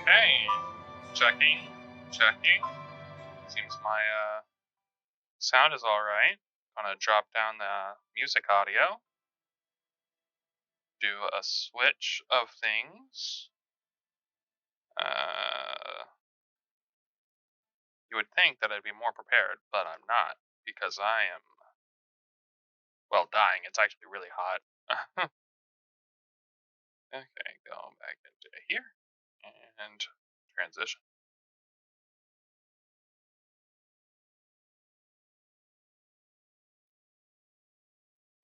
Okay, checking, checking. Seems my sound is alright. Gonna drop down the music audio. Do a switch of things. You would think that I'd be more prepared, but I'm not, because I am, well, dying. It's actually really hot. Okay, go back into here, and transition.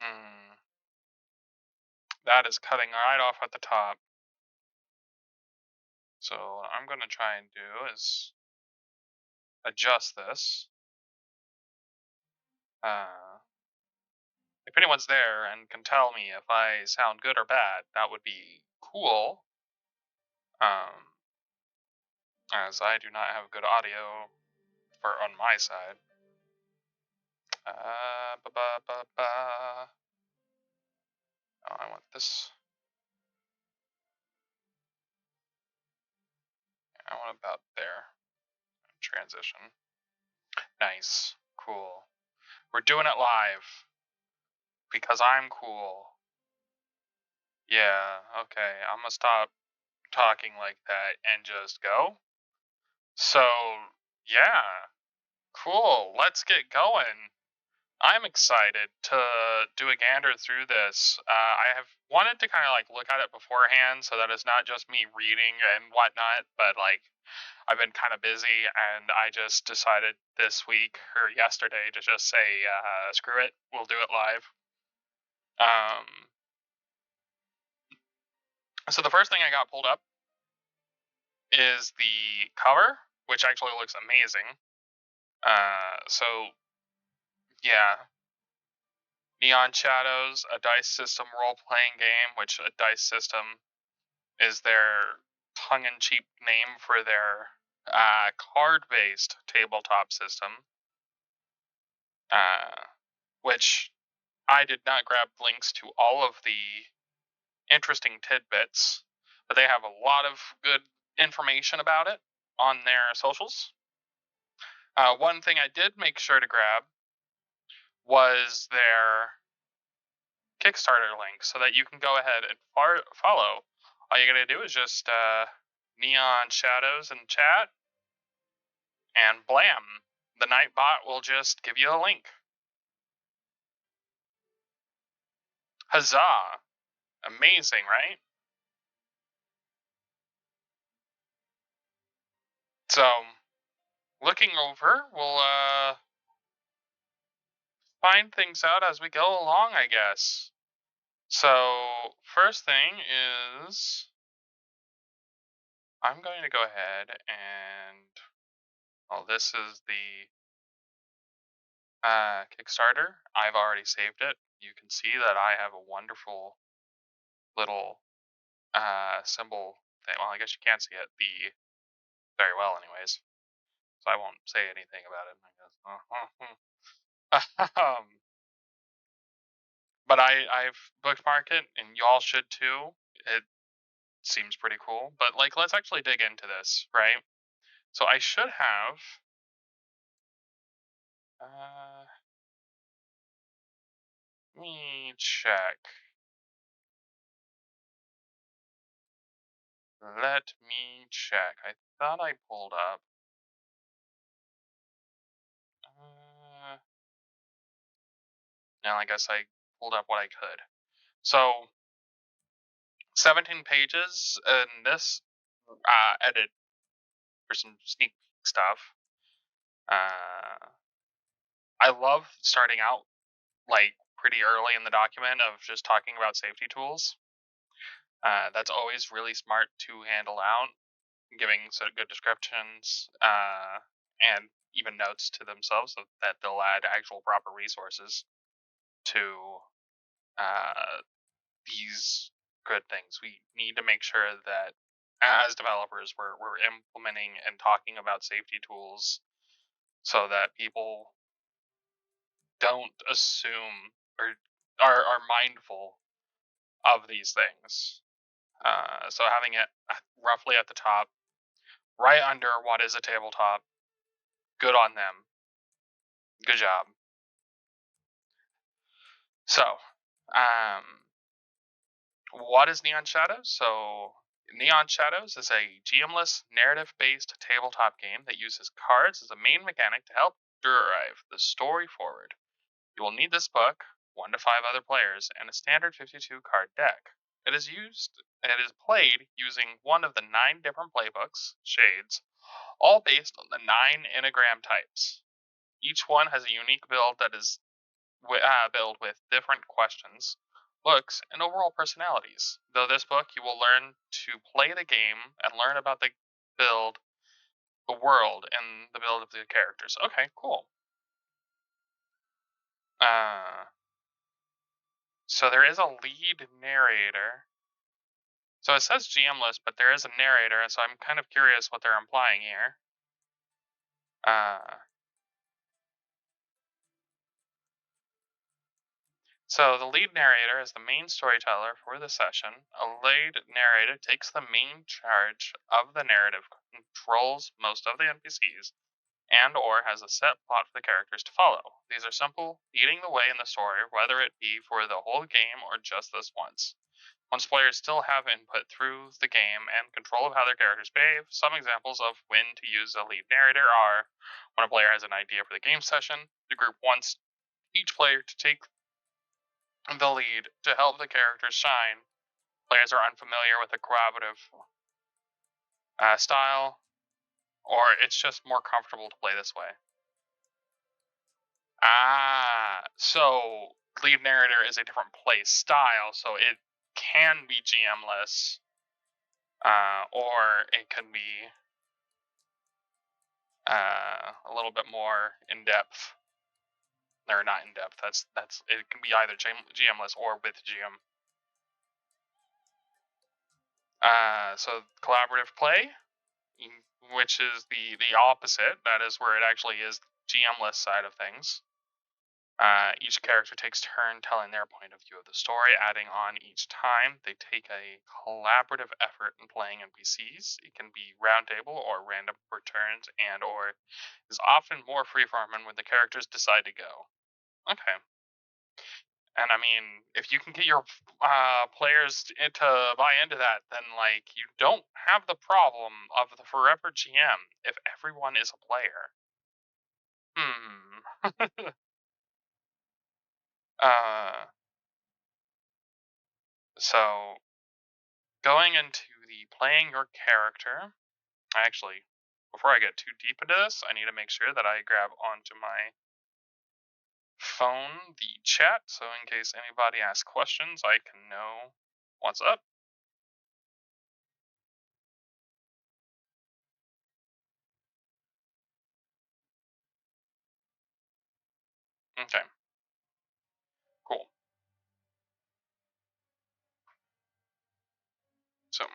Hmm. That is cutting right off at the top. So what I'm gonna try and do is adjust this. If anyone's there and can tell me if I sound good or bad, that would be cool. Um, as I do not have good audio for on my side. Ba ba ba ba. Oh, I want this. I want about there. Transition. Nice. Cool. We're doing it live because I'm cool. Yeah. Okay. I'm gonna stop talking like that and just go. So yeah. Cool. Let's get going. I'm excited to do a gander through this. I have wanted to kind of like look at it beforehand so that it's not just me reading and whatnot, but like I've been kind of busy and I just decided this week or yesterday to just say, screw it, we'll do it live. Um, so the first thing I got pulled up is the cover, which actually looks amazing. So yeah, Neon Shadows, a dice system role-playing game, which a dice system is their tongue-in-cheek name for their card-based tabletop system, which I did not grab links to all of the interesting tidbits, but they have a lot of good information about it on their socials. One thing I did make sure to grab was their Kickstarter link so that you can go ahead and follow. All you gotta do is just Neon Shadows in chat, and blam, the Nightbot will just give you a link. Huzzah! Amazing, right? So, looking over, we'll find things out as we go along, I guess. So, first thing is, I'm going to go ahead and, well, this is the Kickstarter. I've already saved it. You can see that I have a wonderful little symbol thing. Well, I guess you can't see it very well, anyways. So I won't say anything about it, I guess. But I've bookmarked it, and y'all should too. It seems pretty cool. But like, let's actually dig into this, right? So I should have. Let me check. Let me check. I thought I pulled up. Now I guess I pulled up what I could. So 17 pages in this edit for some sneak peek stuff. I love starting out like pretty early in the document of just talking about safety tools. That's always really smart to handle out, giving sort of good descriptions and even notes to themselves so that they'll add actual proper resources to these good things. We need to make sure that as developers we're implementing and talking about safety tools so that people don't assume or are mindful of these things. So having it roughly at the top, right under what is a tabletop. Good on them. Good job. So, what is Neon Shadows? So, Neon Shadows is a GM-less, narrative-based tabletop game that uses cards as a main mechanic to help drive the story forward. You will need this book, 1 to 5 other players, and a standard 52 card deck. It is played using one of the 9 different playbooks, shades, all based on the 9 Enneagram types. Each one has a unique build that is build with different questions, looks, and overall personalities. Though this book, you will learn to play the game and learn about the build, the world, and the build of the characters. Okay, cool. Uh, so there is a lead narrator. So it says GM list, but there is a narrator, so I'm kind of curious what they're implying here. So the lead narrator is the main storyteller for the session. A lead narrator takes the main charge of the narrative, controls most of the NPCs, and or has a set plot for the characters to follow. These are simple, leading the way in the story, whether it be for the whole game or just this once. Once players still have input through the game and control of how their characters behave, some examples of when to use a lead narrator are when a player has an idea for the game session, the group wants each player to take the lead to help the characters shine. Players are unfamiliar with the collaborative style, or it's just more comfortable to play this way. So lead narrator is a different play style, so it can be GM-less, or it can be a little bit more in depth. Or not in depth. That's it can be either GM-less or with GM. So collaborative play, which is the opposite. That is where it actually is GM-less side of things. Each character takes turn telling their point of view of the story, adding on each time. They take a collaborative effort in playing NPCs. It can be roundtable or random for turns, and or is often more freeform when the characters decide to go. Okay. And I mean, if you can get your players to buy into that, then like you don't have the problem of the forever GM if everyone is a player. uh, so going into the playing your character, actually, before I get too deep into this, I need to make sure that I grab onto my phone the chat, so in case anybody asks questions, I can know what's up. Okay, cool. So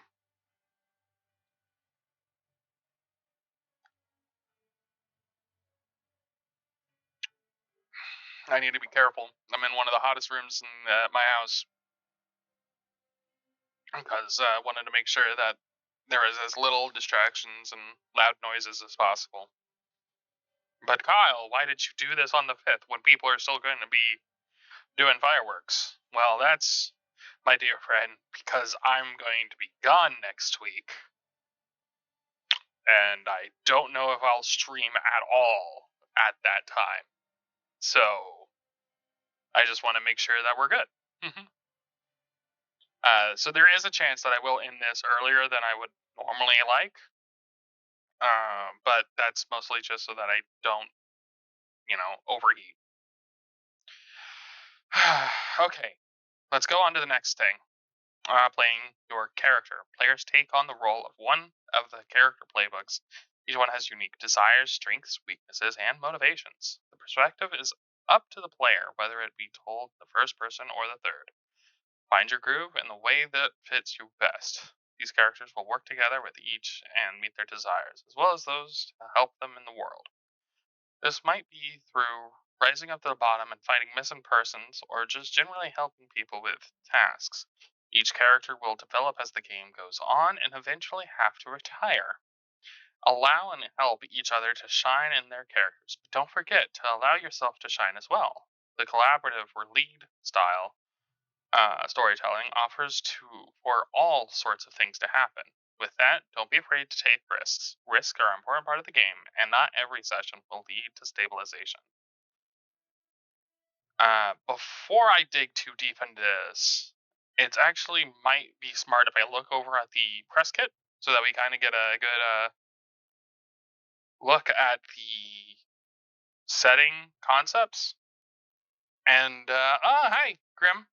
I need to be careful. I'm in one of the hottest rooms in my house because I wanted to make sure that there is as little distractions and loud noises as possible. But Kyle, why did you do this on the 5th when people are still going to be doing fireworks? Well, that's, my dear friend, because I'm going to be gone next week. And I don't know if I'll stream at all at that time. So I just want to make sure that we're good. So there is a chance that I will end this earlier than I would normally like. But that's mostly just so that I don't, overheat. Okay, let's go on to the next thing. Playing your character. Players take on the role of one of the character playbooks. Each one has unique desires, strengths, weaknesses, and motivations. The perspective is up to the player, whether it be told the first person or the third. Find your groove in the way that fits you best. These characters will work together with each and meet their desires, as well as those to help them in the world. This might be through rising up to the bottom and fighting missing persons, or just generally helping people with tasks. Each character will develop as the game goes on and eventually have to retire. Allow and help each other to shine in their characters, but don't forget to allow yourself to shine as well. The collaborative or lead style storytelling offers for all sorts of things to happen. With that, don't be afraid to take risks. Risks are an important part of the game, and not every session will lead to stabilization. Before I dig too deep into this, it's actually might be smart if I look over at the press kit so that we kind of get a good look at the setting concepts. And hi, Grim.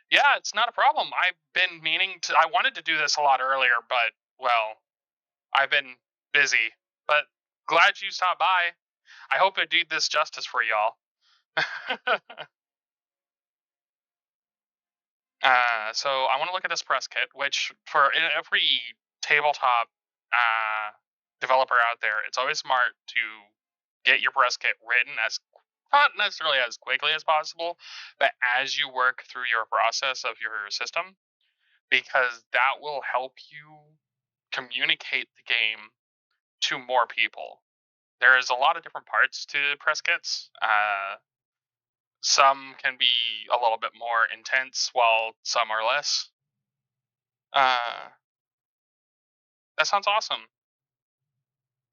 Yeah, it's not a problem. I've been meaning to. I wanted to do this a lot earlier, but well, I've been busy. But glad you stopped by. I hope I did this justice for y'all. So I want to look at this press kit, which for every tabletop developer out there, it's always smart to get your press kit written as not necessarily as quickly as possible, but as you work through your process of your system, because that will help you communicate the game to more people. There's a lot of different parts to press kits. Some can be a little bit more intense, while some are less. That sounds awesome.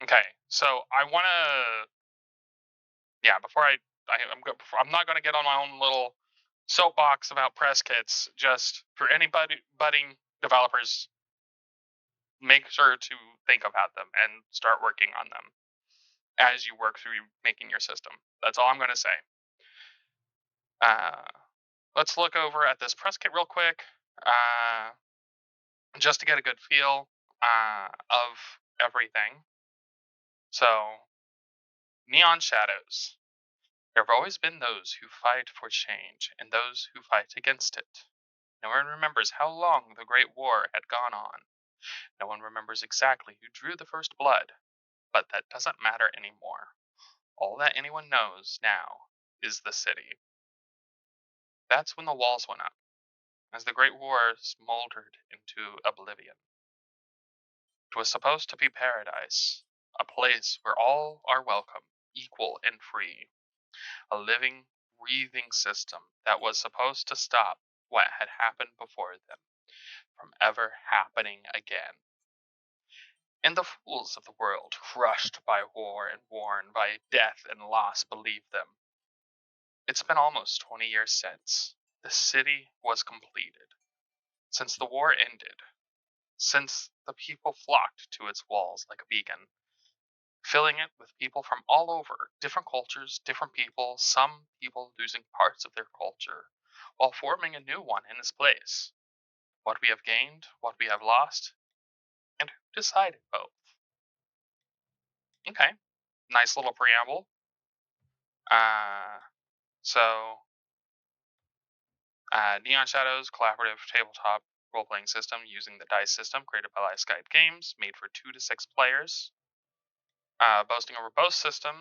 Okay, so I want to, yeah. Before I'm not going to get on my own little soapbox about press kits. Just for anybody budding developers, make sure to think about them and start working on them as you work through making your system. That's all I'm going to say. Uh, let's look over at this press kit real quick, just to get a good feel of everything. So, Neon Shadows. There have always been those who fight for change and those who fight against it. No one remembers how long the Great War had gone on. No one remembers exactly who drew the first blood, but that doesn't matter anymore. All that anyone knows now is the city. That's when the walls went up, as the Great War smoldered into oblivion. It was supposed to be paradise, a place where all are welcome, equal and free. A living, breathing system that was supposed to stop what had happened before them from ever happening again. And the fools of the world, crushed by war and worn by death and loss, believed them. It's been almost 20 years since the city was completed, since the war ended, since the people flocked to its walls like a beacon, filling it with people from all over, different cultures, different people, some people losing parts of their culture, while forming a new one in its place. What we have gained, what we have lost, and who decided both. Okay, nice little preamble. Uh, so, Neon Shadows collaborative tabletop role-playing system using the dice system created by Live Skype Games, made for 2 to 6 players. Boasting a robust,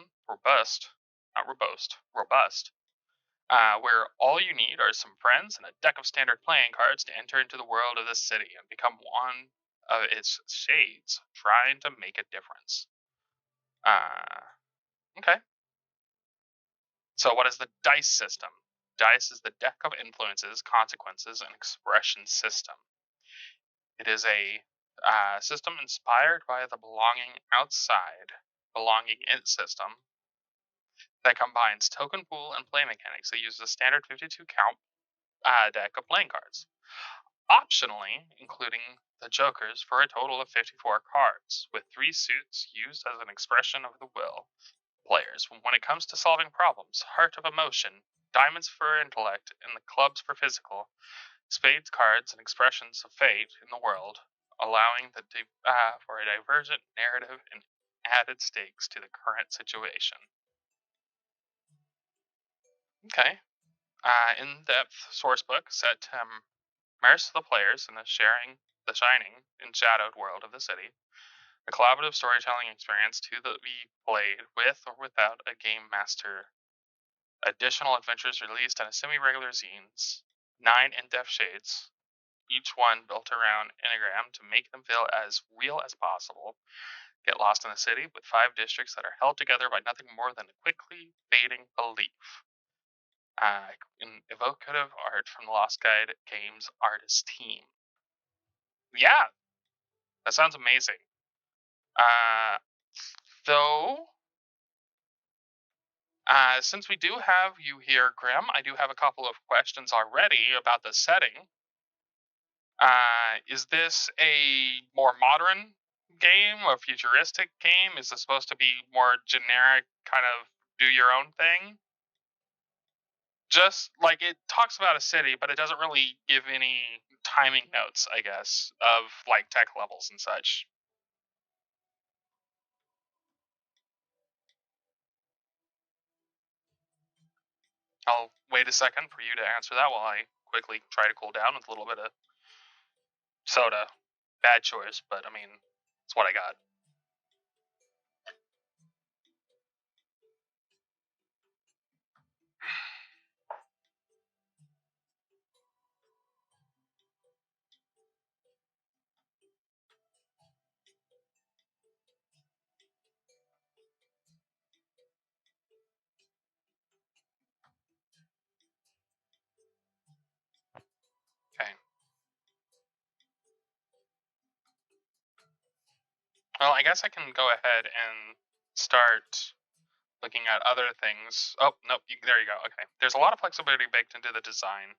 where all you need are some friends and a deck of standard playing cards to enter into the world of this city and become one of its shades, trying to make a difference. Okay. So, what is the dice system? Dice is the deck of influences, consequences, and expression system. It is a system inspired by the belonging in system that combines token pool and play mechanics. It uses a standard 52 count deck of playing cards, optionally including the jokers for a total of 54 cards, with 3 suits used as an expression of the will. Players, when it comes to solving problems, heart of emotion, diamonds for intellect, and the clubs for physical, spades, cards, and expressions of fate in the world, allowing for a divergent narrative and added stakes to the current situation. Okay. In-depth sourcebook set to immerse the players in the shining and shadowed world of the city. A collaborative storytelling experience to be played with or without a game master. Additional adventures released in a semi-regular zines. 9 in-depth shades, each one built around Enneagram to make them feel as real as possible. Get lost in the city with 5 districts that are held together by nothing more than a quickly fading belief. Evocative art from the Lost Guide Games artist team. Yeah, that sounds amazing. Uh, though, since we do have you here, Grim, I do have a couple of questions already about the setting. Is this a more modern game, a futuristic game? Is this supposed to be more generic, kind of do your own thing? Just like it talks about a city, but it doesn't really give any timing notes, I guess, of like tech levels and such. I'll wait a second for you to answer that while I quickly try to cool down with a little bit of soda. Bad choice, but I mean, it's what I got. Okay. Well, I guess I can go ahead and start looking at other things. Oh, nope, there you go. Okay. There's a lot of flexibility baked into the design.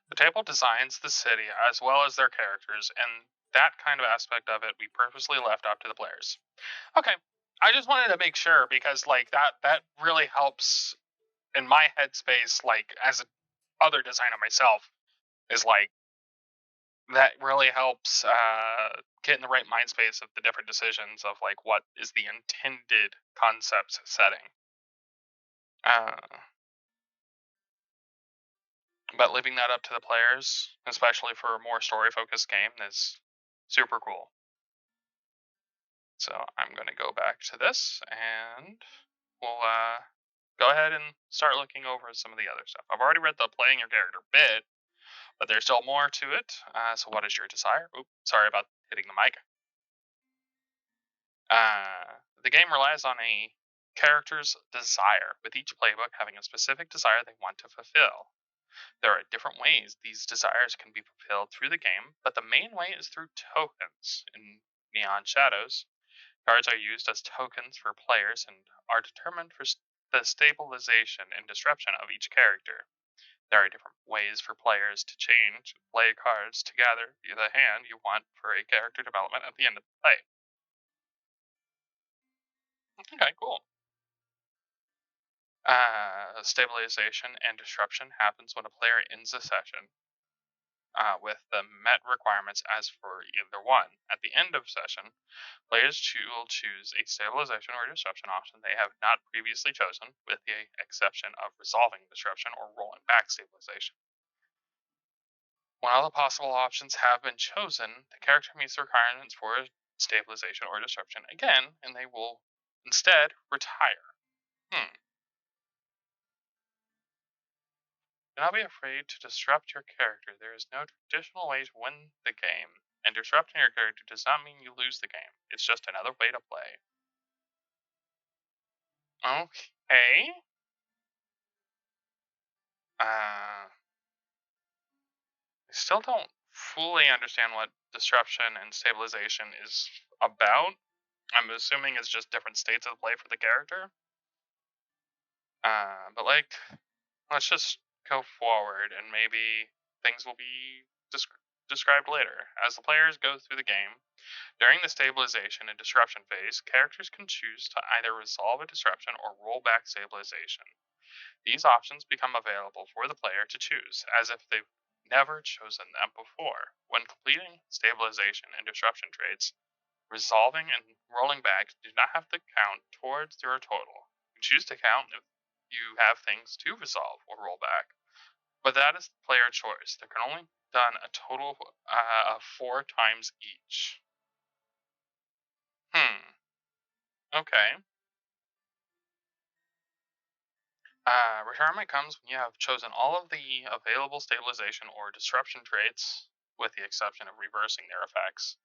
The table designs the city as well as their characters, and that kind of aspect of it we purposely left up to the players. Okay. I just wanted to make sure because like that really helps in my headspace, like as a other designer myself, is like that really helps get in the right mind space of the different decisions of like what is the intended concept setting. Uh, but leaving that up to the players, especially for a more story focused game, is super cool. So I'm going to go back to this and we'll go ahead and start looking over some of the other stuff. I've already read the playing your character bit, but there's still more to it. So what is your desire? Oop, sorry about hitting the mic. The game relies on a character's desire, with each playbook having a specific desire they want to fulfill. There are different ways these desires can be fulfilled through the game, but the main way is through tokens. In Neon Shadows, cards are used as tokens for players and are determined for the stabilization and disruption of each character. There are different ways for players to play cards to gather the hand you want for a character development at the end of the play. Okay, cool. Stabilization and disruption happens when a player ends a session with the met requirements as for either one. At the end of session, players will choose a stabilization or disruption option they have not previously chosen, with the exception of resolving disruption or rolling back stabilization. When all the possible options have been chosen, the character meets the requirements for stabilization or disruption again, and they will instead retire. Hmm. Do not be afraid to disrupt your character. There is no traditional way to win the game, and disrupting your character does not mean you lose the game. It's just another way to play. Okay. I still don't fully understand what disruption and stabilization is about. I'm assuming it's just different states of play for the character. But like, let's just go forward, and maybe things will be described later. As the players go through the game, during the stabilization and disruption phase, characters can choose to either resolve a disruption or roll back stabilization. These options become available for the player to choose, as if they've never chosen them before. When completing stabilization and disruption traits, resolving and rolling back do not have to count towards your total. You choose to count if you have things to resolve or roll back, but that is the player choice. There can only be done a total of 4 times each. Hmm. Okay. Retirement comes when you have chosen all of the available stabilization or disruption traits, with the exception of reversing their effects.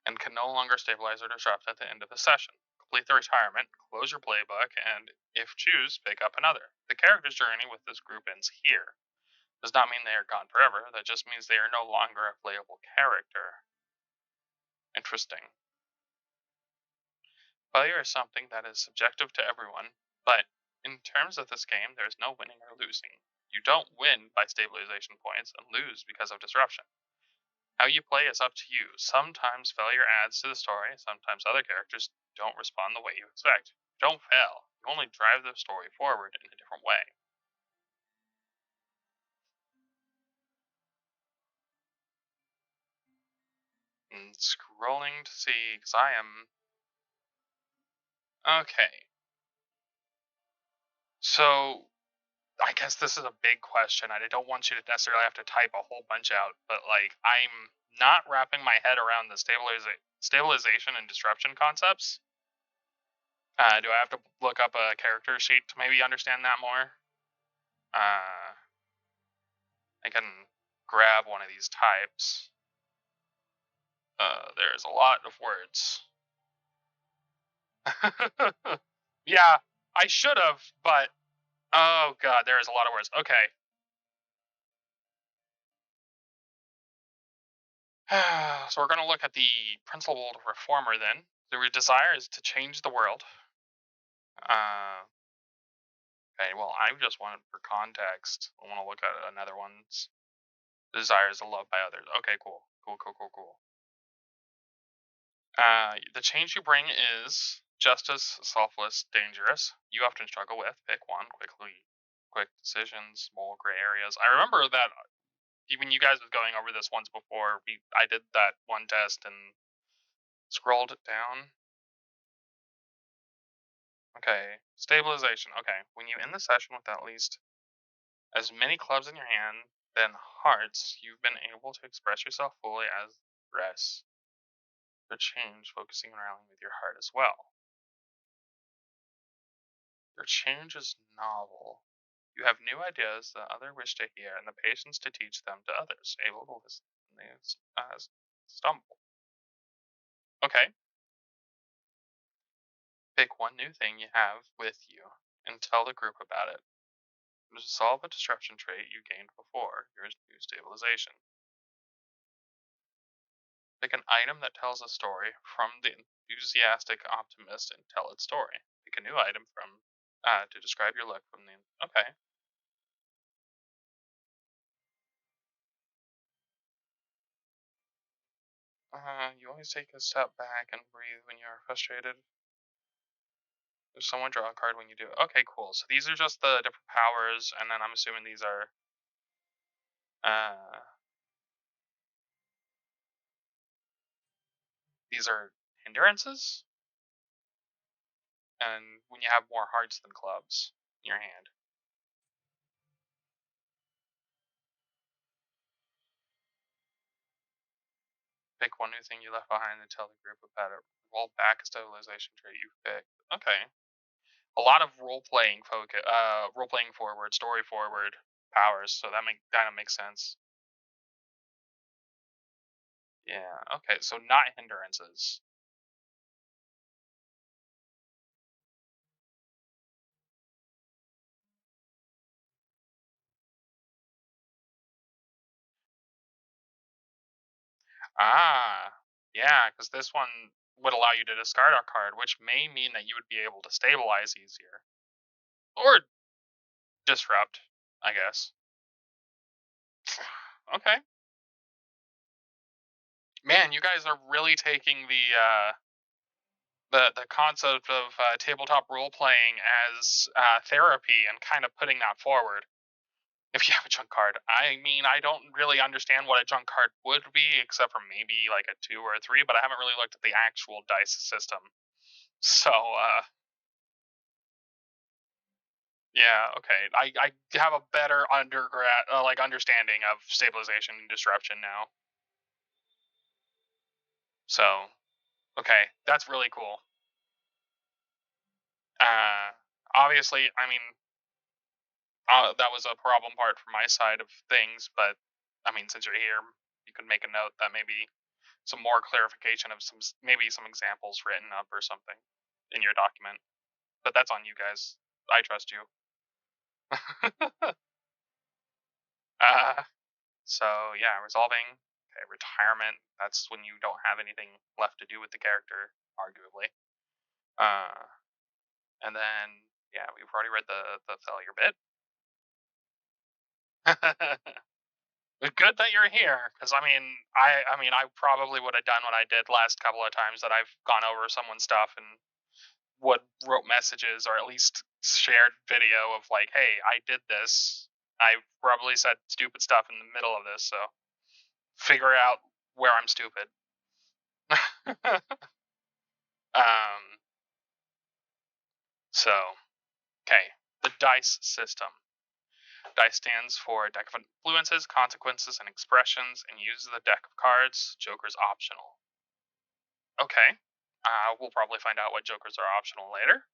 and can no longer stabilize or disrupt at the end of the session. Complete the retirement, close your playbook, and if choose, pick up another. The character's journey with this group ends here. Does not mean they are gone forever, that just means they are no longer a playable character. Interesting. Failure is something that is subjective to everyone, but in terms of this game, there is no winning or losing. You don't win by stabilization points and lose because of disruption. How you play is up to you. Sometimes failure adds to the story, sometimes other characters don't respond the way you expect. You don't fail, you only drive the story forward in a different way. And scrolling to see, because I am. Okay, so I guess this is a big question. I don't want you to necessarily have to type a whole bunch out, but like I'm not wrapping my head around the stabilization and disruption concepts. Do I have to look up a character sheet to maybe understand that more? I can grab one of these types. There's a lot of words. Yeah, I should have, but oh god, there's a lot of words. Okay. So we're going to look at the principled reformer then. The desire is to change the world. Uh, okay, well, I just wanted for context. I want to look at another one's desire is to love by others. Okay, cool. Cool. The change you bring is just as selfless, dangerous. You often struggle with. Pick one quick decisions, small gray areas. I remember that even you guys was going over this once before. I did that one test and scrolled it down. Okay, stabilization. Okay, when you end the session with at least as many clubs in your hand than hearts, you've been able to express yourself fully as rest. For change, focusing on rallying with your heart as well. Your change is novel. You have new ideas that others wish to hear, and the patience to teach them to others, able to listen as stumble. Okay, pick one new thing you have with you and tell the group about it. To solve a disruption trait you gained before, here's new stabilization. Pick an item that tells a story from the enthusiastic optimist and tell its story. Pick a new item from to describe your look from the. Okay. You always take a step back and breathe when you are frustrated. If someone draw a card when you do. Okay, cool. So these are just the different powers, and then I'm assuming uh these are hindrances, and when you have more hearts than clubs in your hand. Pick one new thing you left behind and tell the group about it. Roll back a stabilization trait you picked. Okay. A lot of role playing forward, story forward powers, so that kind of makes sense. Yeah. Okay. So not hindrances. Ah. Yeah, because this one would allow you to discard a card, which may mean that you would be able to stabilize easier or disrupt. I guess. Okay. Man, you guys are really taking the concept of tabletop role playing as therapy and kind of putting that forward. If you have a junk card, I mean, I don't really understand what a junk card would be, except for maybe like a 2 or a 3, but I haven't really looked at the actual dice system. So, yeah, okay. I have a better understanding of stabilization and disruption now. So, okay, that's really cool. Uh, Obviously, I mean, that was a problem part for my side of things, but I mean, since you're here, you could make a note that maybe some more clarification of maybe some examples written up or something in your document. But that's on you guys. I trust you. uh, so yeah, resolving. Okay, retirement. That's when you don't have anything left to do with the character, arguably. Uh, and then yeah, we've already read the failure bit. Good that you're here, because I mean, I probably would have done what I did last couple of times that I've gone over someone's stuff and would wrote messages or at least shared video of like, hey, I did this. I probably said stupid stuff in the middle of this, so figure out where I'm stupid. um. So, okay, the dice system. Dice stands for deck of influences, consequences, and expressions, and uses the deck of cards. Joker's optional. Okay. We'll probably find out what jokers are optional later.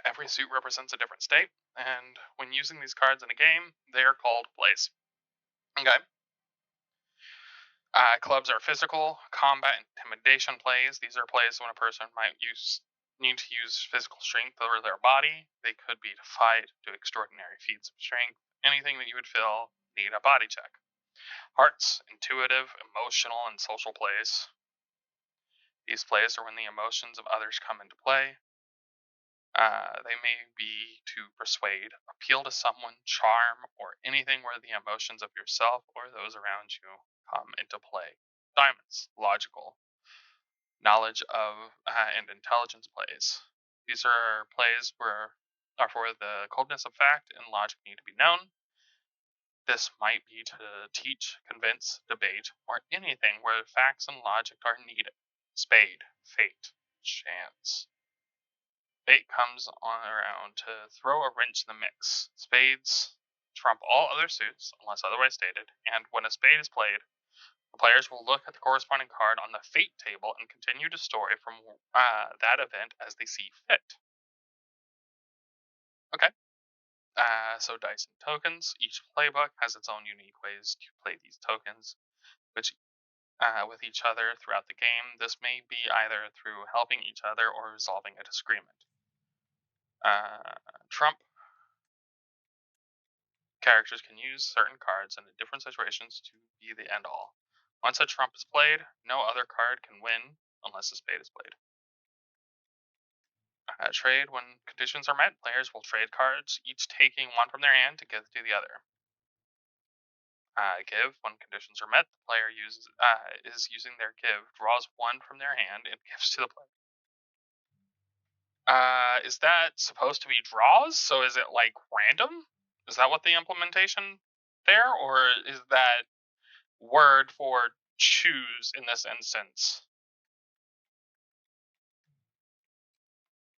Every suit represents a different state, and when using these cards in a game, they are called plays. Okay. Clubs are physical, combat, intimidation plays. These are plays when a person might need to use physical strength over their body. They could be to fight, do extraordinary feats of strength, anything that you would feel need a body check. Hearts, intuitive, emotional, and social plays. These plays are when the emotions of others come into play. They may be to persuade, appeal to someone, charm, or anything where the emotions of yourself or those around you come into play. Diamonds, logical, knowledge of, and intelligence plays. These are plays where are for the coldness of fact and logic need to be known. This might be to teach, convince, debate, or anything where facts and logic are needed. Spade, fate, chance. Fate comes on around to throw a wrench in the mix. Spades trump all other suits, unless otherwise stated, and when a spade is played, the players will look at the corresponding card on the fate table and continue the story from that event as they see fit. Okay. So dice and tokens. Each playbook has its own unique ways to play these tokens, which with each other throughout the game. This may be either through helping each other or resolving a disagreement. Trump characters can use certain cards in different situations to be the end all. Once a trump is played, no other card can win unless a spade is played. Trade when conditions are met, players will trade cards, each taking one from their hand to give to the other. Give when conditions are met, the player is using their give, draws one from their hand, and gives to the player. Is that supposed to be draws? So is it like random? Is that what the implementation there, or is that word for choose in this instance?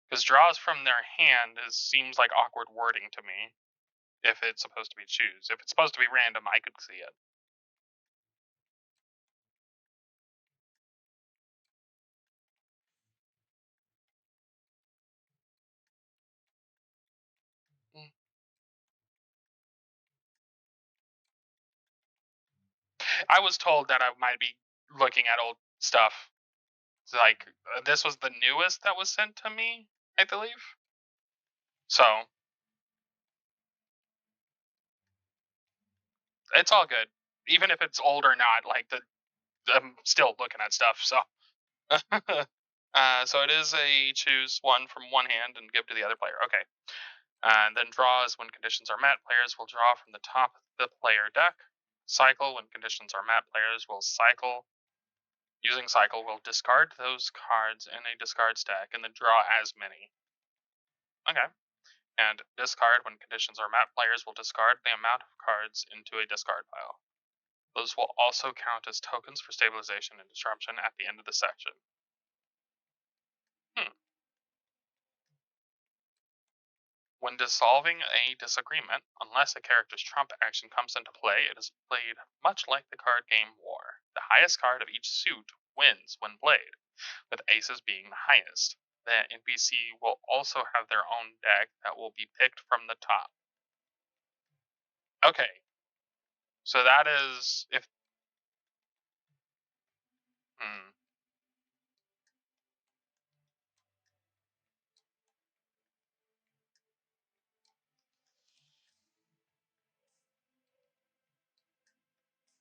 Because draws from their hand seems like awkward wording to me. If it's supposed to be choose, if it's supposed to be random, I could see it. Mm. I was told that I might be looking at old stuff. Like this was the newest that was sent to me, I believe. So it's all good, even if it's old or not. Like I'm still looking at stuff. So, so it is a choose one from one hand and give to the other player. Okay, and then draws when conditions are met. Players will draw from the top of the player deck. Cycle when conditions are met. Players will cycle. Using cycle will discard those cards in a discard stack and then draw as many. Okay. And discard when conditions are met. Players will discard the amount of cards into a discard pile. Those will also count as tokens for stabilization and disruption at the end of the section. When dissolving a disagreement, unless a character's trump action comes into play, it is played much like the card game War. The highest card of each suit wins when played, with aces being the highest. The NPC will also have their own deck that will be picked from the top. Okay. So that is if. Hmm.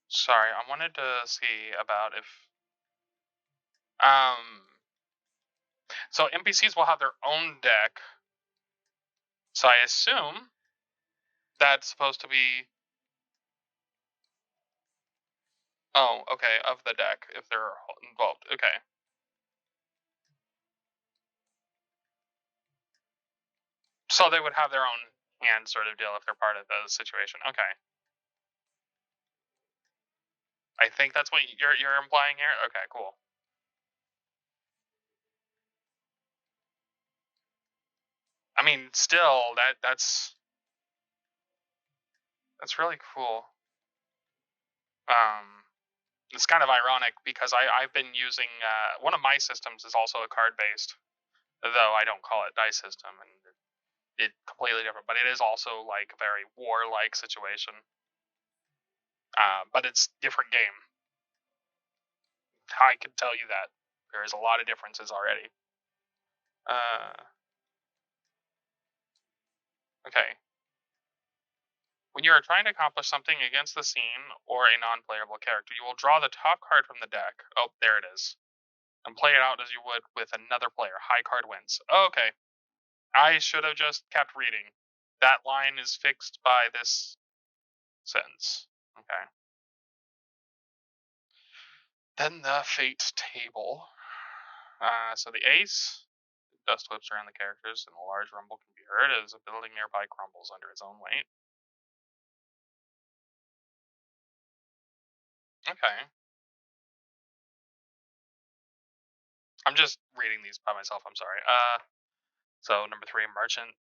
Sorry, I wanted to see about if. So NPCs will have their own deck. So I assume that's supposed to be. Oh, okay, of the deck if they're involved. Okay. So they would have their own hand sort of deal if they're part of the situation. Okay. I think that's what you're implying here. Okay, cool. I mean, still that's really cool. Um, it's kind of ironic because I've been using one of my systems is also a card based, though I don't call it dice system, and it completely different. But it is also like a very warlike situation. But it's different game. I can tell you that there is a lot of differences already. Uh, okay. When you are trying to accomplish something against the scene or a non-playable character, you will draw the top card from the deck. Oh, there it is. And play it out as you would with another player. High card wins. Okay. I should have just kept reading. That line is fixed by this sentence. Okay. Then the fate table. So the ace, dust whips around the characters, and a large rumble can be heard as a building nearby crumbles under its own weight. Okay. I'm just reading these by myself. I'm sorry. So number three, a merchant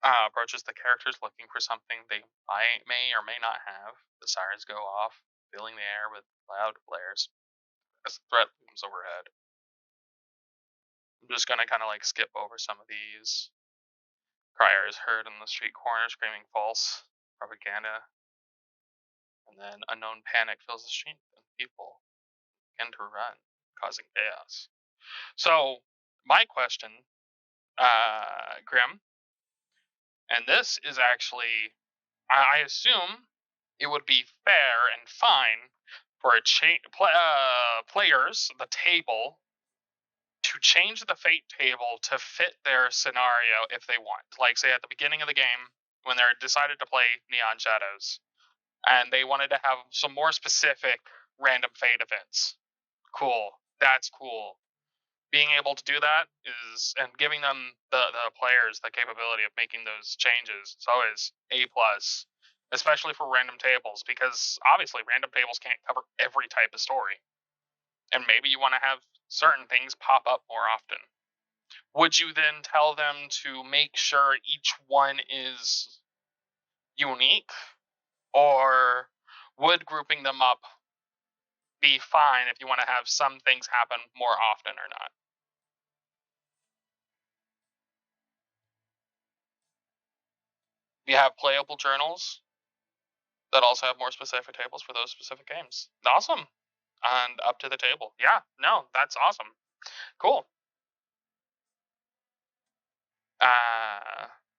approaches the characters looking for something they may or may not have. The sirens go off, filling the air with loud blares as the threat looms overhead. I'm just gonna kind of like skip over some of these. Crier is heard on the street corner screaming false propaganda, and then unknown panic fills the street, and people begin to run, causing chaos. So my question, Grim, and this is actually, I assume it would be fair and fine for players, the table, to change the fate table to fit their scenario if they want. Like, say, at the beginning of the game, when they decided to play Neon Shadows, and they wanted to have some more specific random fate events. Cool. That's cool. Being able to do that is, and giving them the players the capability of making those changes is always a plus, especially for random tables, because obviously random tables can't cover every type of story, and maybe you want to have certain things pop up more often. Would you then tell them to make sure each one is unique, or would grouping them up be fine if you want to have some things happen more often or not? You have playable journals that also have more specific tables for those specific games. Awesome. And up to the table. Yeah, no, that's awesome. Cool.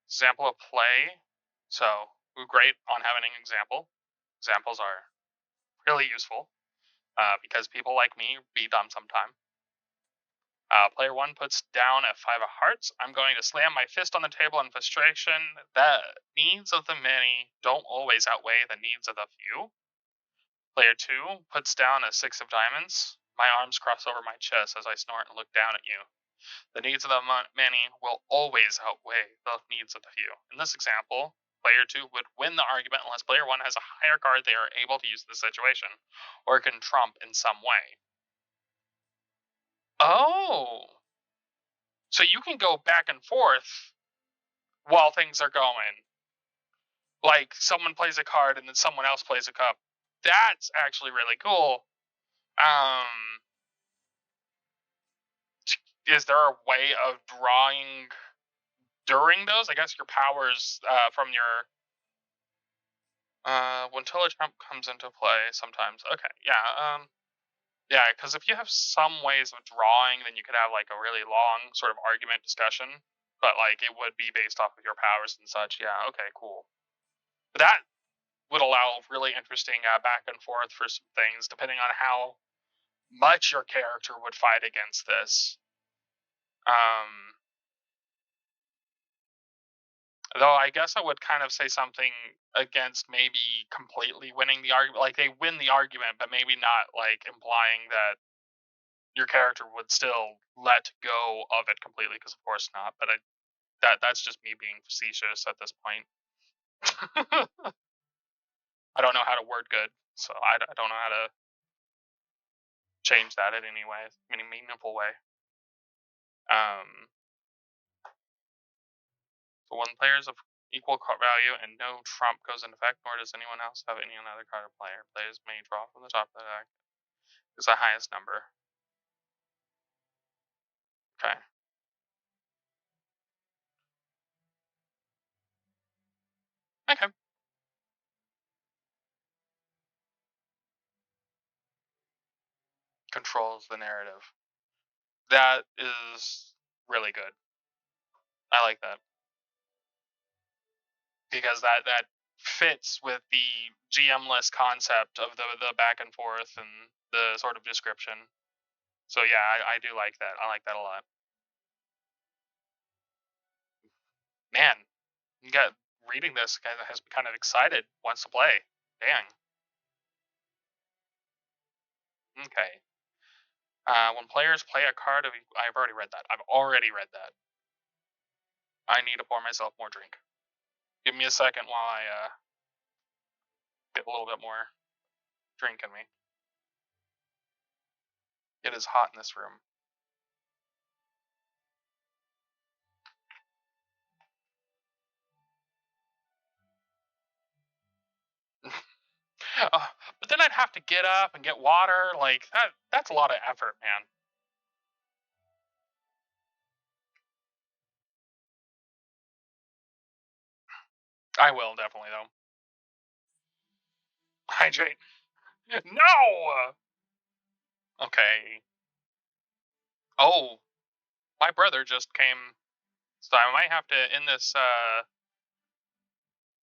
Example of play. So, we're great on having an example. Examples are really useful because people like me be dumb sometime. Player one puts down a five of hearts. I'm going to slam my fist on the table in frustration. The needs of the many don't always outweigh the needs of the few. Player two puts down a six of diamonds. My arms cross over my chest as I snort and look down at you. The needs of the many will always outweigh the needs of the few. In this example, player two would win the argument unless player one has a higher card they are able to use in the situation, or can trump in some way. Oh, so you can go back and forth while things are going. Like someone plays a card and then someone else plays a cup. That's actually really cool. Um, is there a way of drawing during those? I guess your powers from your. When Trump comes into play, sometimes. Okay, yeah. Yeah, because if you have some ways of drawing, then you could have like a really long sort of argument discussion, but like it would be based off of your powers and such. Yeah, okay, cool. But that would allow really interesting back and forth for some things, depending on how much your character would fight against this. Um, though I guess I would kind of say something against maybe completely winning the argument. Like they win the argument, but maybe not like implying that your character would still let go of it completely, because of course not. But that's just me being facetious at this point. I don't know how to word good, so I don't know how to change that in any way, any meaningful way. So when players of equal value and no trump goes into effect, nor does anyone else have any other card to play. Players may draw from the top of the deck is the highest number. Okay. Okay. Controls the narrative. That is really good. I like that, because that fits with the GM-less concept of the back and forth and the sort of description. So yeah, I do like that. I like that a lot. Man, you got reading this has me kind of excited. Wants to play. Dang. Okay. When players play a card of, I've already read that. I've already read that. I need to pour myself more drink. Give me a second while I get a little bit more drink in me. It is hot in this room. But then I'd have to get up and get water. Like that's a lot of effort, man. I will definitely though. Hydrate. No. Okay. Oh, my brother just came, so I might have to end this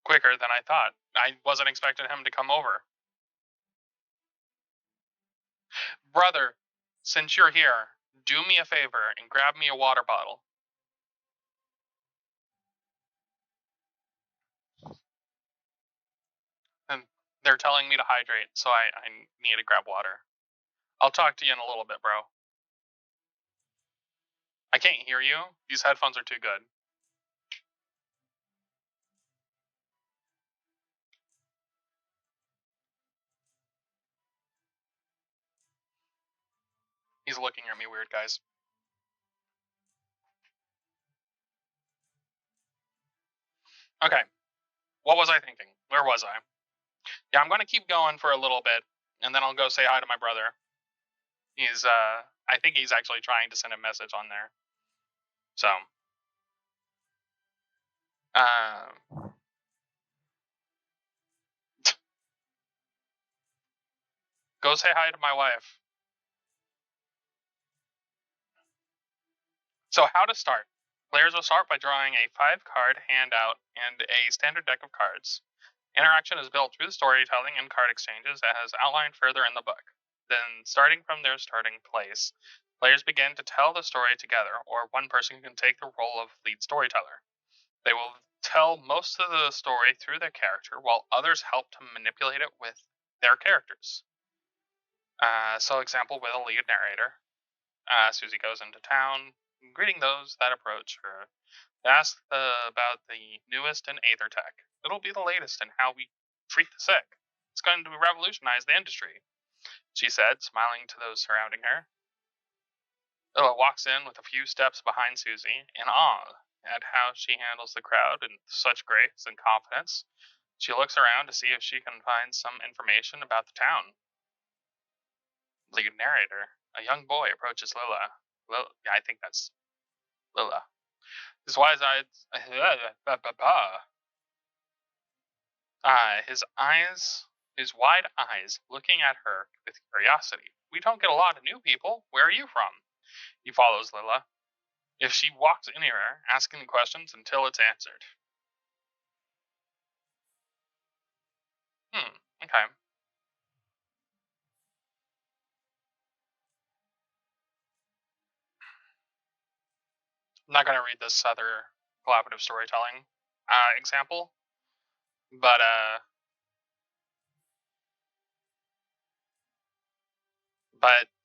quicker than I thought. I wasn't expecting him to come over. Brother, since you're here, do me a favor and grab me a water bottle. And they're telling me to hydrate, so I need to grab water. I'll talk to you in a little bit, bro. I can't hear you. These headphones are too good. He's looking at me weird, guys. Okay. What was I thinking? Where was I? Yeah, I'm going to keep going for a little bit, and then I'll go say hi to my brother. He's, I think he's actually trying to send a message on there. So, go say hi to my wife. So, how to start? Players will start by drawing a 5-card handout and a standard deck of cards. Interaction is built through the storytelling and card exchanges as outlined further in the book. Then, starting from their starting place, players begin to tell the story together, or one person can take the role of lead storyteller. They will tell most of the story through their character, while others help to manipulate it with their characters. So, example with a lead narrator. Susie goes into town, greeting those that approach her. Ask about the newest in Aether tech. It'll be the latest in how we treat the sick. It's going to revolutionize the industry, she said, smiling to those surrounding her. Ella walks in with a few steps behind Susie, in awe at how she handles the crowd in such grace and confidence. She looks around to see if she can find some information about the town. Lead narrator. A young boy approaches Lilla. Yeah, I think that's Lilla. His wise eyes. His wide eyes looking at her with curiosity. We don't get a lot of new people. Where are you from? He follows Lilla. If she walks anywhere, asking questions until it's answered. Okay. I'm not gonna read this other collaborative storytelling example, but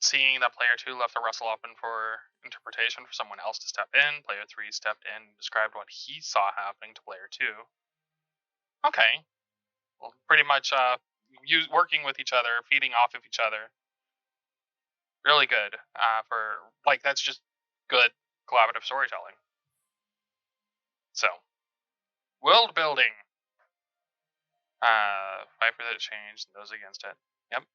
seeing that player 2 left the Russell open for interpretation for someone else to step in, player 3 stepped in and described what he saw happening to player 2. Okay. Well, pretty much working with each other, feeding off of each other. Really good for, like, that's just good collaborative storytelling. So, world building. Fight for the change and those against it. Yep.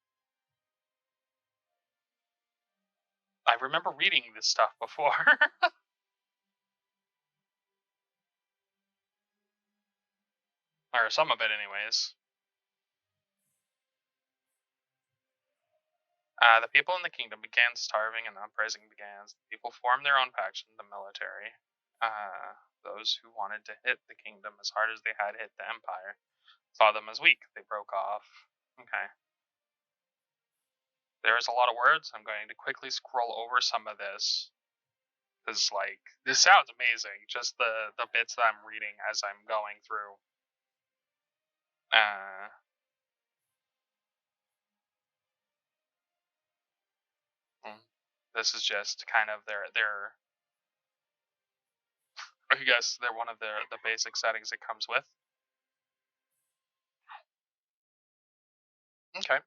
I remember reading this stuff before. Or some of it, anyways. The people in the kingdom began starving and uprising began. The people formed their own faction, the military. Those who wanted to hit the kingdom as hard as they had hit the empire saw them as weak. They broke off. Okay. There's a lot of words. I'm going to quickly scroll over some of this. Because, like, this sounds amazing. Just the bits that I'm reading as I'm going through. This is just kind of their I guess they're one of the basic settings it comes with. Okay.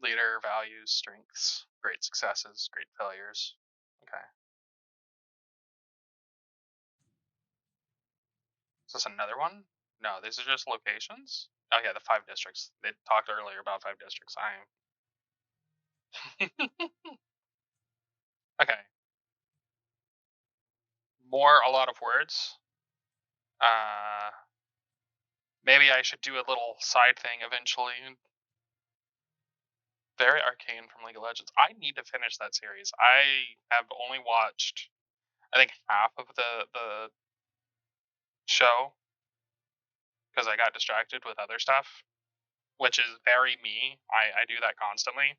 Leader, values, strengths, great successes, great failures. Okay. Is this another one? No, these are just locations. Oh yeah, the 5 districts. They talked earlier about 5 districts. Okay. A lot of words. Maybe I should do a little side thing eventually. Very arcane from League of Legends. I need to finish that series. I have only watched, I think, half of the show because I got distracted with other stuff, which is very me. I do that constantly.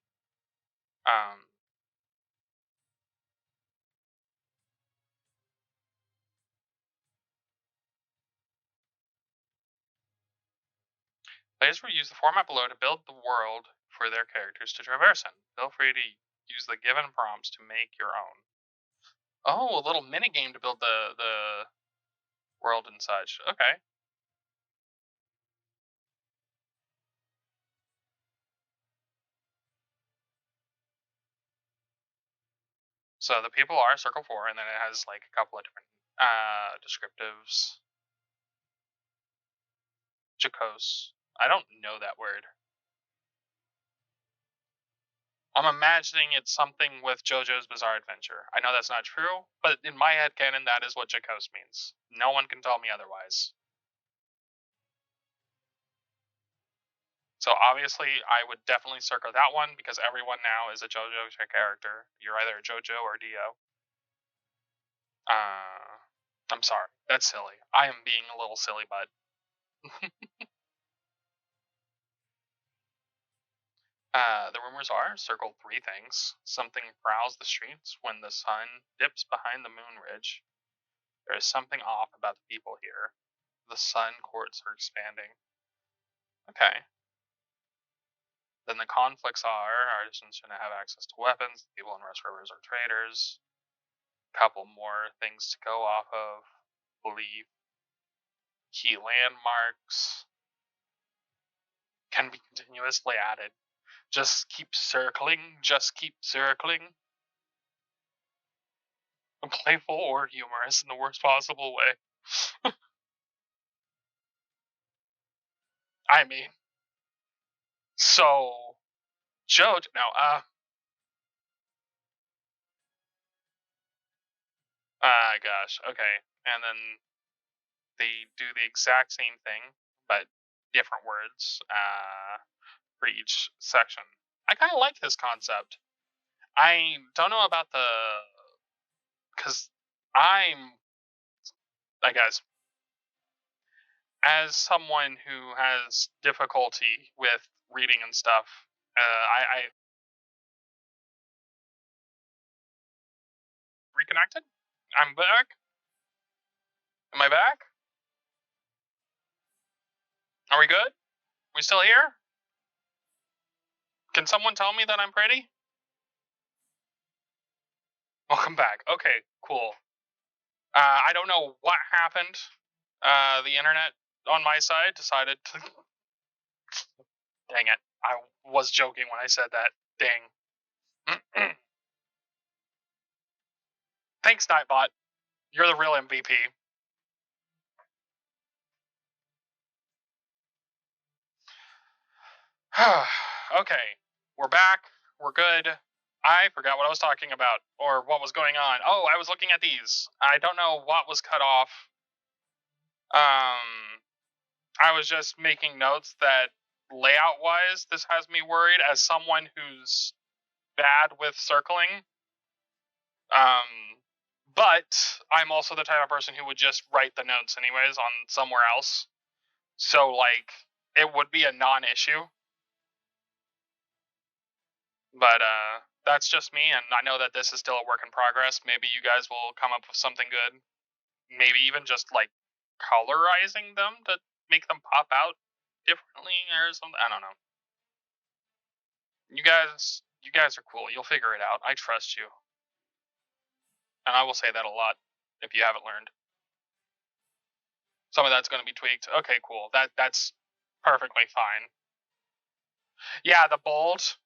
Players will use the format below to build the world for their characters to traverse in. Feel free to use the given prompts to make your own. Oh, a little mini game to build the world and such. Okay. So the people are Circle 4, and then it has like a couple of different descriptives. Jocose. I don't know that word. I'm imagining it's something with JoJo's Bizarre Adventure. I know that's not true, but in my head canon, that is what jocose means. No one can tell me otherwise. So obviously, I would definitely circle that one because everyone now is a JoJo character. You're either a JoJo or Dio. I'm sorry, that's silly. I am being a little silly, bud. The rumors are circle 3 things. Something prowls the streets when the sun dips behind the moon ridge. There is something off about the people here. The sun courts are expanding. Okay. Then the conflicts are artisans shouldn't have access to weapons. The people in Rust Rivers are traders. Couple more things to go off of. Believe key landmarks can be continuously added. Just keep circling. Just keep circling. Playful or humorous in the worst possible way. I mean, so Joe. No, gosh. Okay, and then they do the exact same thing, but different words for each section. I kind of like this concept. I don't know about because I guess, as someone who has difficulty with reading and stuff, I reconnected. I'm back. Am I back? Are we good? We still here? Can someone tell me that I'm pretty? Welcome back. Okay, cool. I don't know what happened. The internet on my side decided to. Dang it. I was joking when I said that. Dang. Thanks, Nightbot. You're the real MVP. Okay. We're back. We're good. I forgot what I was talking about or what was going on. Oh, I was looking at these. I don't know what was cut off. I was just making notes that layout wise, this has me worried as someone who's bad with circling. But I'm also the type of person who would just write the notes anyways on somewhere else. So like it would be a non-issue. But that's just me, and I know that this is still a work in progress. Maybe you guys will come up with something good. Maybe even just like colorizing them to make them pop out differently or something. I don't know. You guys are cool. You'll figure it out. I trust you. And I will say that a lot if you haven't learned. Some of that's going to be tweaked. Okay, cool. That's perfectly fine. Yeah, the bold.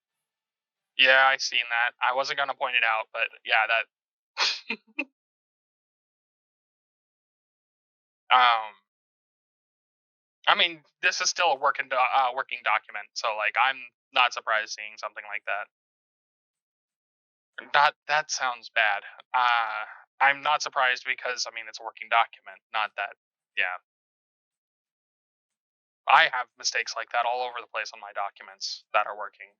Yeah, I seen that. I wasn't going to point it out, but yeah, that I mean, this is still a working document, so like I'm not surprised seeing something like that. That sounds bad. I'm not surprised because I mean it's a working document, not that. Yeah, I have mistakes like that all over the place on my documents that are working.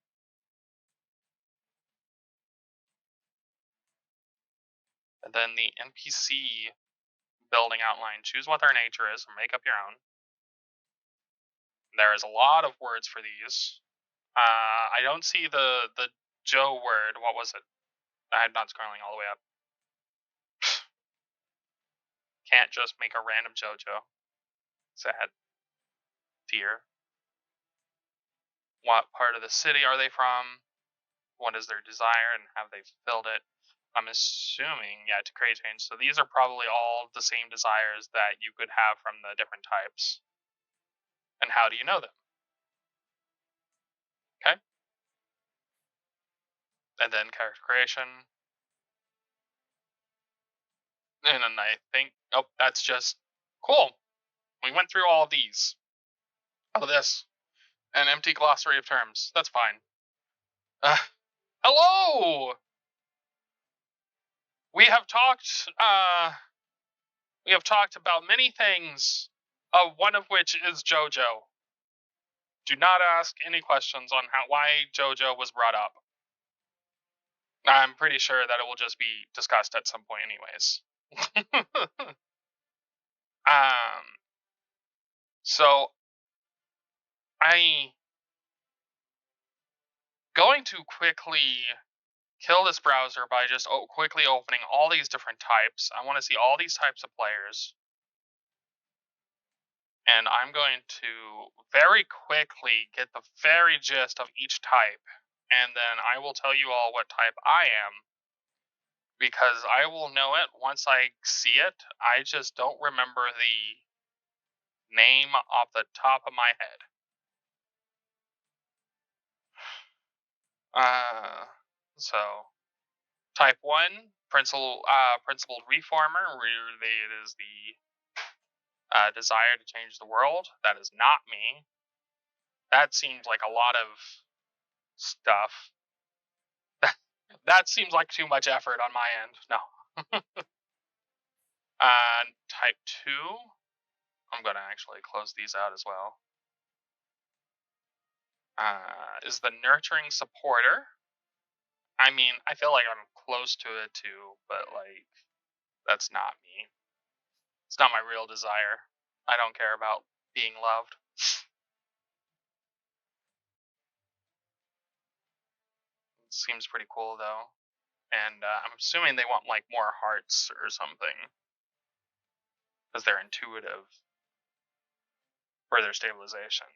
And then the NPC building outline. Choose what their nature is, or make up your own. There is a lot of words for these. I don't see the Joe word. What was it? I'm not scrolling all the way up. Can't just make a random JoJo. Sad. Dear. What part of the city are they from? What is their desire and have they fulfilled it? I'm assuming, yeah, to create change. So these are probably all the same desires that you could have from the different types. And how do you know them? Okay. And then character creation. And then I think, oh, that's just cool. We went through all of these. All of this. An empty glossary of terms. That's fine. Hello! We have talked about many things, one of which is JoJo. Do not ask any questions on why JoJo was brought up. I'm pretty sure that it will just be discussed at some point anyways. So I going to quickly kill this browser by just quickly opening all these different types. I want to see all these types of players. And I'm going to very quickly get the very gist of each type. And then I will tell you all what type I am. Because I will know it once I see it. I just don't remember the name off the top of my head. So type 1, principled reformer, where it is the desire to change the world. That is not me. That seems like a lot of stuff. That seems like too much effort on my end. No. Type 2. I'm going to actually close these out as well. Is the nurturing supporter. I mean, I feel like I'm close to it too, but like, that's not me. It's not my real desire. I don't care about being loved. It seems pretty cool though. And I'm assuming they want like more hearts or something because they're intuitive for their stabilization.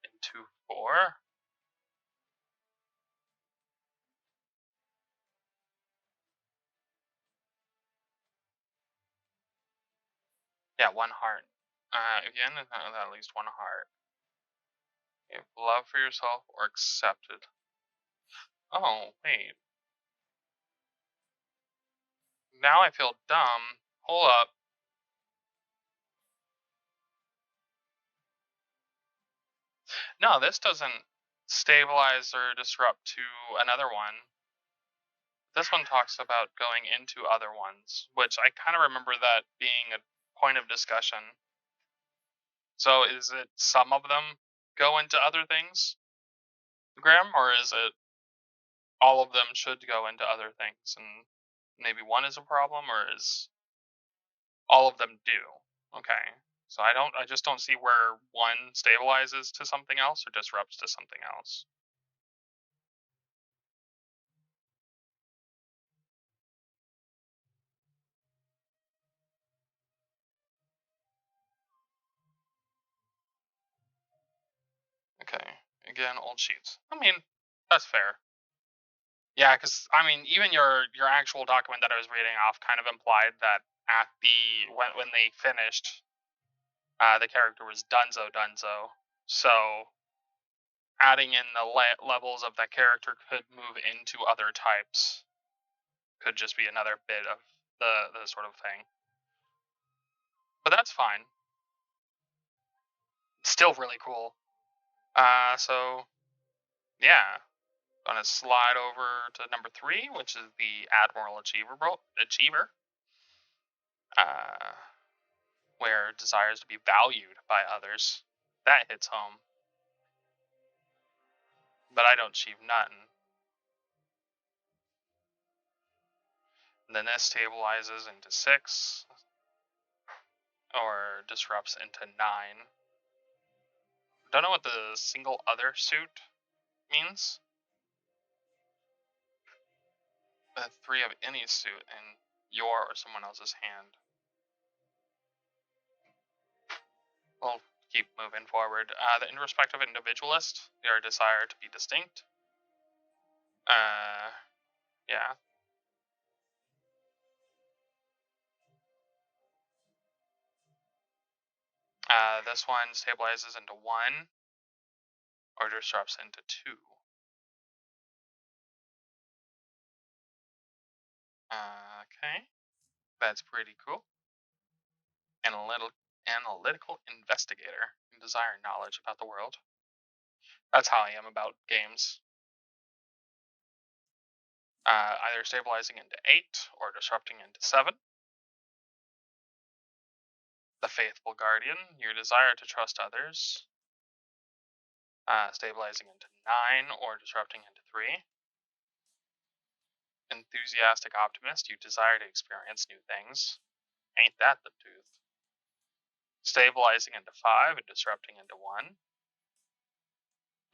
Into 4. Yeah, 1 heart. Again, at least 1 heart. If love for yourself or accepted. Oh, wait. Now I feel dumb. Hold up. No, this doesn't stabilize or disrupt to another one. This one talks about going into other ones, which I kind of remember that being a point of discussion. So is it some of them go into other things, Graham, or is it all of them should go into other things and maybe one is a problem, or is all of them do? Okay. So I just don't see where one stabilizes to something else or disrupts to something else. Okay. Again, old sheets. I mean, that's fair. Yeah, because I mean, even your actual document that I was reading off kind of implied that at the when they finished, the character was Dunzo Dunzo. So adding in the levels of that character could move into other types. Could just be another bit of the sort of thing. But that's fine. Still really cool. So yeah, gonna slide over to number 3, which is the Admiral Achiever. Uh, where desires to be valued by others. That hits home. But I don't achieve nothing. And then this stabilizes into 6. Or disrupts into 9. Don't know what the single other suit means. The 3 of any suit in your or someone else's hand. We'll keep moving forward. The introspective individualist, their desire to be distinct. Yeah. This one stabilizes into 1 or disrupts into 2. Okay. That's pretty cool. Analytical investigator. You desire knowledge about the world. That's how I am about games. Either stabilizing into 8 or disrupting into 7. The faithful guardian. Your desire to trust others. Stabilizing into 9 or disrupting into 3. Enthusiastic optimist. You desire to experience new things. Ain't that the truth? Stabilizing into 5 and disrupting into 1.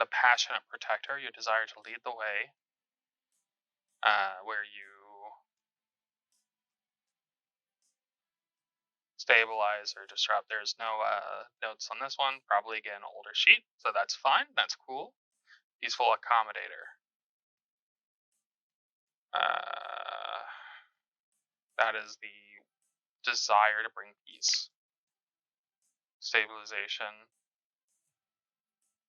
The passionate protector. You desire to lead the way. Where you stabilize or disrupt. There's no notes on this one. Probably again older sheet, so that's fine. That's cool. Peaceful accommodator. That is the desire to bring peace. Stabilization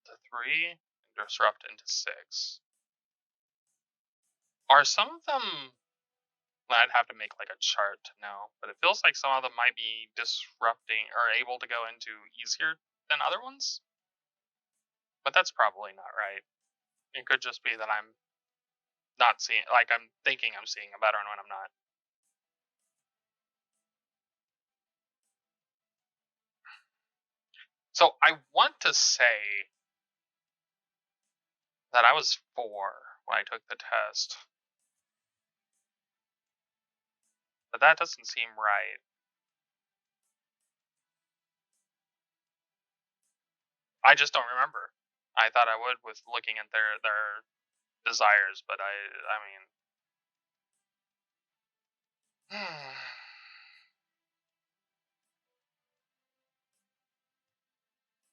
to 3 and disrupt into 6. Are some of them? I'd have to make like a chart to know, but it feels like some of them might be disrupting or able to go into easier than other ones. But that's probably not right. It could just be that I'm not seeing, like I'm thinking I'm seeing a better one when I'm not. So I want to say that I was 4 when I took the test, but that doesn't seem right. I just don't remember. I thought I would with looking at their desires, but I mean,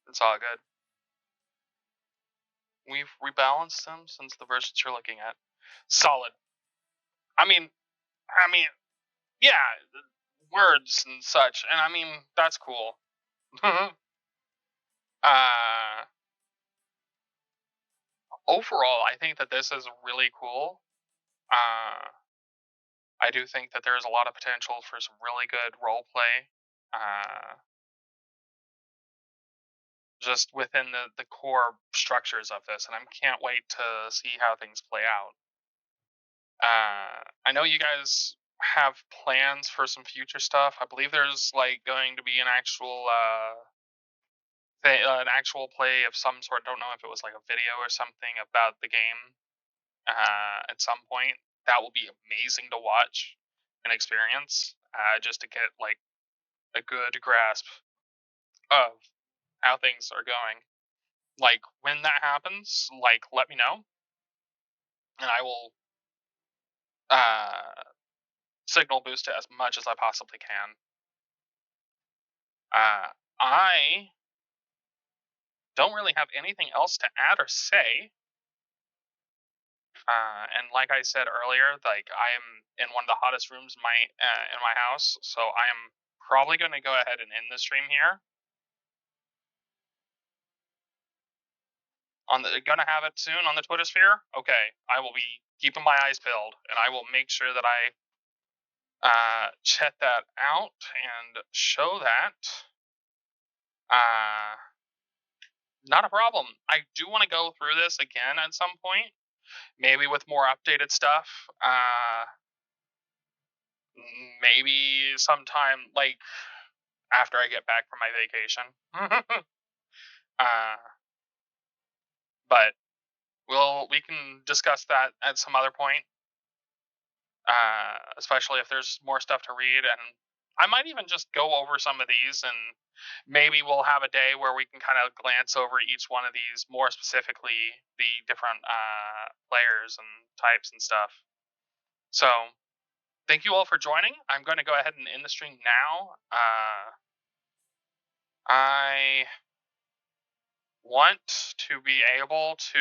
it's all good. We've rebalanced them since the versions you're looking at. Solid. I mean, yeah, words and such, and I mean that's cool. uh, Overall, I think that this is really cool. Uh, I do think that there's a lot of potential for some really good role play. Just within the core structures of this, and I can't wait to see how things play out. I know you guys have plans for some future stuff. I believe there's like going to be an actual an actual play of some sort. Don't know if it was like a video or something about the game at some point. That will be amazing to watch and experience, just to get like a good grasp of how things are going. Like when that happens, like let me know, and I will uh, signal boost it as much as I possibly can. I don't really have anything else to add or say. And like I said earlier, like I am in one of the hottest rooms in my house, so I am probably going to go ahead and end the stream here. Gonna have it soon on the Twitter sphere. Okay, I will be keeping my eyes peeled, and I will make sure that I check that out and show that. Not a problem. I do want to go through this again at some point, maybe with more updated stuff. Maybe sometime like after I get back from my vacation. uh, but we can discuss that at some other point. Especially if there's more stuff to read, and I might even just go over some of these, and maybe we'll have a day where we can kind of glance over each one of these, more specifically the different players and types and stuff. So thank you all for joining. I'm going to go ahead and end the stream now. I want to be able to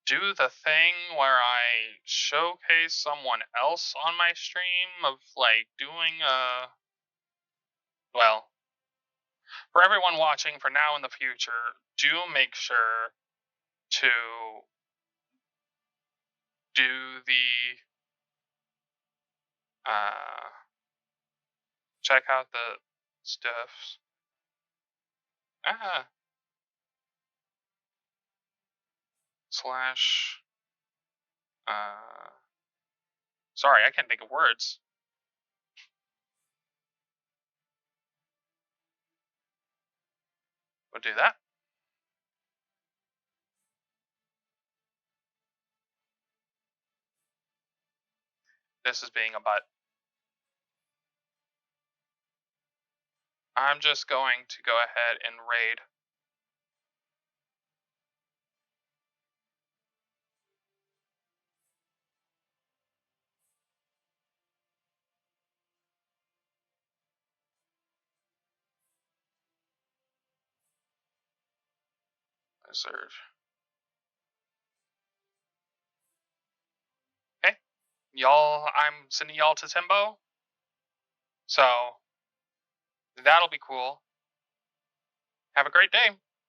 do the thing where I showcase someone else on my stream of like doing well, for everyone watching for now in the future, do make sure to do the check out the stuff. Slash sorry, I can't think of words. We'll do that. This is being a butt. I'm just going to go ahead and raid. Reserve. Okay. Y'all, I'm sending y'all to Timbo. So that'll be cool. Have a great day.